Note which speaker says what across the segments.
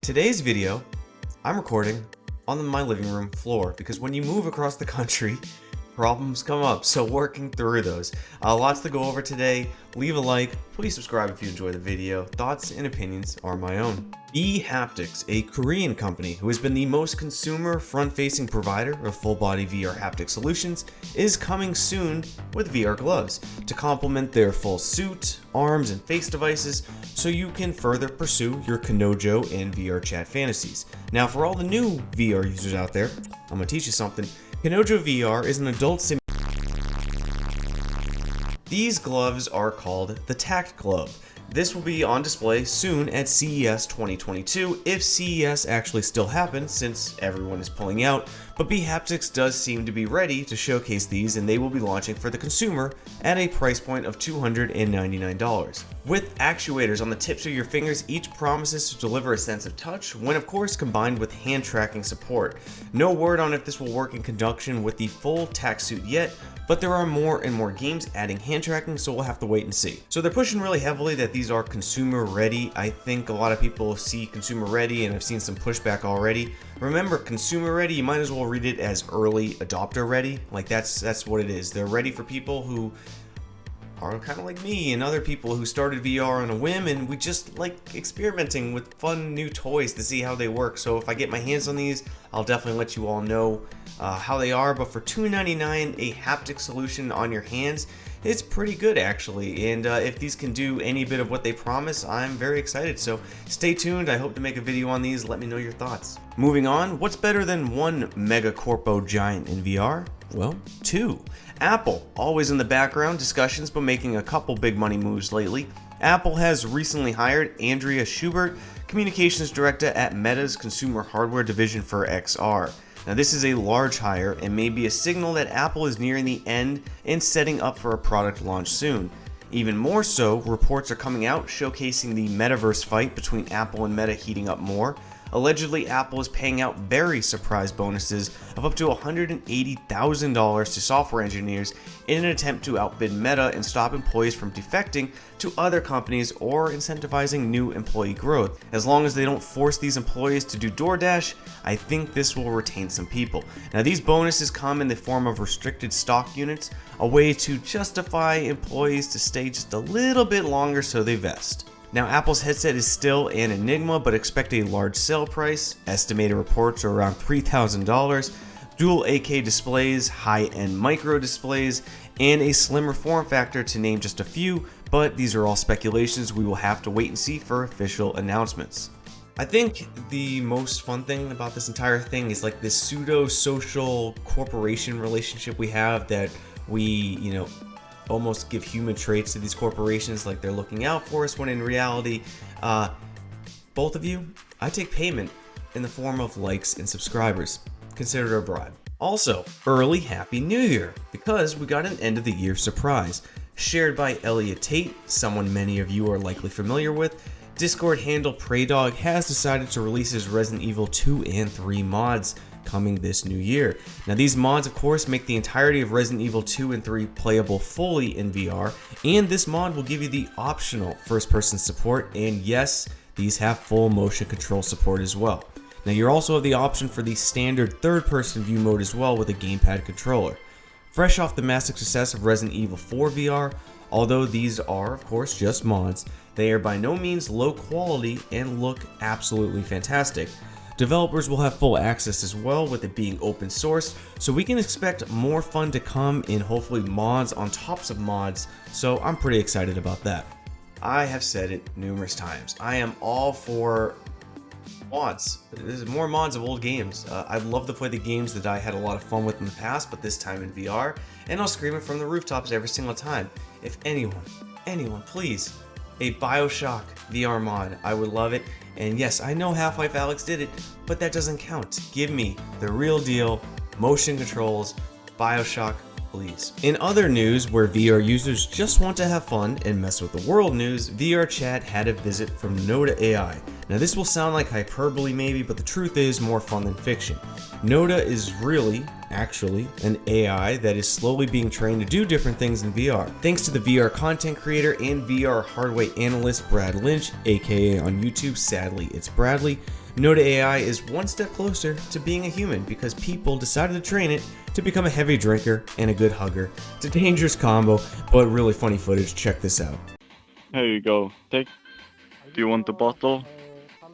Speaker 1: Today's video, I'm recording on my living room floor because when you move across the country, problems come up, so working through those. Lots to go over today. Leave a like, please subscribe if you enjoy the video. Thoughts and opinions are my own. Haptic, a Korean company who has been the most consumer front-facing provider of full-body VR haptic solutions, is coming soon with VR gloves to complement their full suit, arms, and face devices so you can further pursue your Kanojo and VRChat fantasies. Now, for all the new VR users out there, I'm going to teach you something. Kanojo VR is an adult sim. These gloves are called the Tact Glove. This will be on display soon at CES 2022 if CES actually still happens, since everyone is pulling out, but Haptic does seem to be ready to showcase these, and they will be launching for the consumer at a price point of $299. With actuators on the tips of your fingers, each promises to deliver a sense of touch when of course combined with hand tracking support. No word on if this will work in conjunction with the full tack suit yet, but there are more and more games adding hand tracking, so we'll have to wait and see. So they're pushing really heavily that these are consumer ready. I think a lot of people see consumer ready, and I've seen some pushback already. Remember, consumer ready, you might as well read it as early adopter ready. Like that's what it is. They're ready for people who are kind of like me and other people who started VR on a whim, and we just like experimenting with fun new toys to see how they work. So if I get my hands on these, I'll definitely let you all know how they are. But for $299, a haptic solution on your hands, it's pretty good actually. And if these can do any bit of what they promise, I'm very excited. So stay tuned. I hope to make a video on these. Let me know your thoughts. Moving on, what's better than one mega corpo giant in VR? Well, two. Apple, always in the background discussions, but making a couple big money moves lately. Apple has recently hired Andrea Schubert, communications director at Meta's consumer hardware division for XR. Now this is a large hire and may be a signal that Apple is nearing the end and setting up for a product launch soon. Even more so, reports are coming out showcasing the metaverse fight between Apple and Meta heating up more. Allegedly, Apple is paying out very surprise bonuses of up to $180,000 to software engineers in an attempt to outbid Meta and stop employees from defecting to other companies or incentivizing new employee growth. As long as they don't force these employees to do DoorDash, I think this will retain some people. Now, these bonuses come in the form of restricted stock units, a way to justify employees to stay just a little bit longer so they vest. Now, Apple's headset is still an enigma, but expect a large sale price. Estimated reports are around $3,000. Dual 8K displays, high-end micro displays, and a slimmer form factor, to name just a few, but these are all speculations. We will have to wait and see for official announcements. I think the most fun thing about this entire thing is like this pseudo-social corporation relationship we have, that we, almost give human traits to these corporations, like they're looking out for us, when in reality, both of you, I take payment in the form of likes and subscribers. Consider it a bribe. Also, early Happy New Year, because we got an end of the year surprise. Shared by Elliot Tate, someone many of you are likely familiar with, Discord handle PreyDog has decided to release his Resident Evil 2 and 3 mods coming this new year. Now, these mods of course make the entirety of Resident Evil 2 and 3 playable fully in VR, and this mod will give you the optional first-person support, and yes, these have full motion control support as well. Now, you also have the option for the standard third-person view mode as well with a gamepad controller. Fresh off the massive success of Resident Evil 4 VR, although these are of course just mods, they are by no means low quality and look absolutely fantastic. Developers will have full access as well, with it being open source, so we can expect more fun to come in, hopefully mods on tops of mods, so I'm pretty excited about that. I have said it numerous times, I am all for mods. There's more mods of old games. I'd love to play the games that I had a lot of fun with in the past, but this time in VR, and I'll scream it from the rooftops every single time. If anyone, please, a BioShock VR mod, I would love it. And yes, I know Half-Life Alyx did it, but that doesn't count. Give me the real deal, motion controls, BioShock, please. In other news, where VR users just want to have fun and mess with the world news, VRChat had a visit from Noda AI. Now this will sound like hyperbole maybe, but the truth is more fun than fiction. Noda is really, actually, an AI that is slowly being trained to do different things in VR. Thanks to the VR content creator and VR hardware analyst Brad Lynch, aka on YouTube, sadly it's Bradley, Noda AI is one step closer to being a human because people decided to train it to become a heavy drinker and a good hugger. It's a dangerous combo, but really funny footage. Check this out.
Speaker 2: Here you go. Take. Do you want the bottle?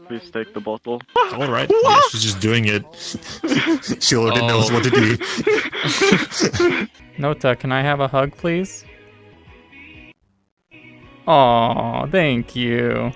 Speaker 2: Please take the bottle.
Speaker 3: All right. Yeah, she's just doing it. She already knows what to do.
Speaker 4: Nota, can I have a hug, please? Aw, thank you.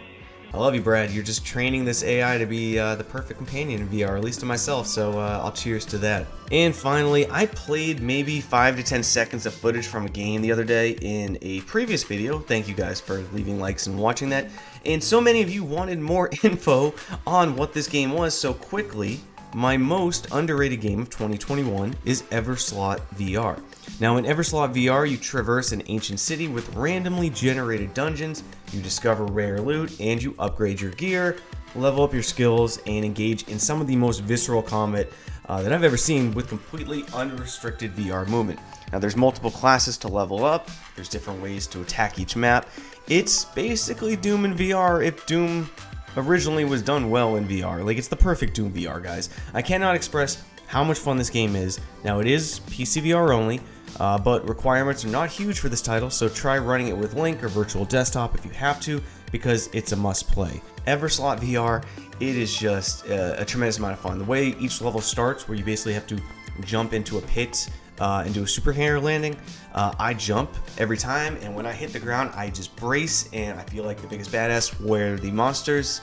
Speaker 1: I love you, Brad. You're just training this AI to be the perfect companion in VR, at least to myself, so I'll cheers to that. And finally, I played maybe 5 to 10 seconds of footage from a game the other day in a previous video. Thank you guys for leaving likes and watching that. And so many of you wanted more info on what this game was, so quickly, my most underrated game of 2021 is Everslaught VR. Now in Everslaught VR, you traverse an ancient city with randomly generated dungeons, you discover rare loot, and you upgrade your gear, level up your skills, and engage in some of the most visceral combat that I've ever seen with completely unrestricted VR movement. Now there's multiple classes to level up, there's different ways to attack each map. It's basically Doom in VR if Doom originally was done well in VR. Like, it's the perfect Doom VR, guys. I cannot express how much fun this game is. Now it is PC VR only, but requirements are not huge for this title, so try running it with Link or Virtual Desktop if you have to, because it's a must play. Everslaught VR, it is just a tremendous amount of fun. The way each level starts, where you basically have to jump into a pit and do a superhero landing, I jump every time, and when I hit the ground, I just brace, and I feel like the biggest badass, where the monsters,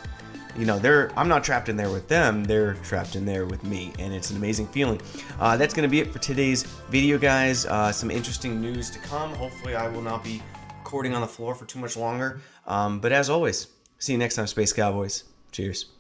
Speaker 1: you know, I'm not trapped in there with them, they're trapped in there with me, and it's an amazing feeling. That's going to be it for today's video, guys. Some interesting news to come. Hopefully I will not be recording on the floor for too much longer, but as always, see you next time, Space Cowboys. Cheers.